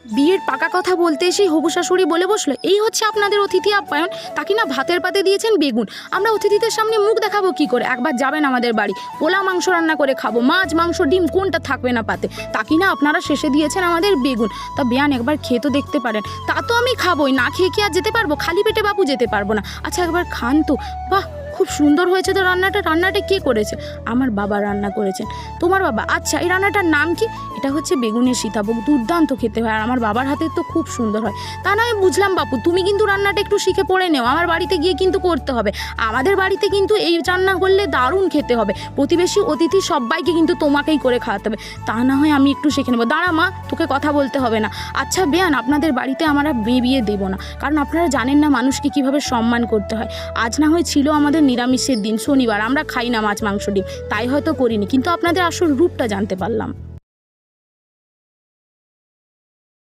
বিয়ের পাকা কথা বলতে এসেই হবু শাশুড়ি বলে বসলো, এই হচ্ছে আপনাদের অতিথি আপ্যায়ন। তাকে না ভাতের পাতে দিয়েছেন বেগুন। আমরা অতিথিদের সামনে মুখ দেখাবো কি করে? একবার যাবেন আমাদের বাড়ি, পোলা মাংস রান্না করে খাবো, মাছ মাংস ডিম কোনটা থাকবে না পাতে। তাকে না আপনারা শেষে দিয়েছেন আমাদের বেগুন। তা বেয়ান একবার খেয়ে তো দেখতে পারেন। তা তো আমি খাবোই, না খেয়ে কি আর যেতে পারবো? খালি পেটে বাপু যেতে পারবো না। আচ্ছা একবার খান তো। বাহ, খুব সুন্দর হয়েছে তো রান্নাটা কে করেছে? আমার বাবা রান্না করেছেন। তোমার বাবা? আচ্ছা, এই রান্নাটার নাম কি? এটা হচ্ছে বেগুনের সীতাভোগ। দুর্দান্ত খেতে হয়, আর আমার বাবার হাতে তো খুব সুন্দর হয়। তা নয় বুঝলাম বাপু, তুমি কিন্তু রান্নাটা একটু শিখে পড়ে নেও, আমার বাড়িতে গিয়ে কিন্তু করতে হবে। আমাদের বাড়িতে কিন্তু এই রান্না করলে দারুণ খেতে হবে। প্রতিবেশী অতিথি সবাইকে কিন্তু তোমাকেই করে খাওয়াতে হবে। তা না হয় আমি একটু শিখে নেবো। দাঁড়া মা, তোকে কথা বলতে হবে না। আচ্ছা বেয়ান, আপনাদের বাড়িতে আমরা বিয়ে দেবো না, কারণ আপনারা জানেন না মানুষকে কিভাবে সম্মান করতে হয়। আজ না হয় ছিল আমাদের নিরামিষের দিন, শনিবার, আমরা খাই না মাছ মাংস ডিম, তাই হয়তো করিনি, কিন্তু আপনাদের আসল রূপটা জানতে পারলাম।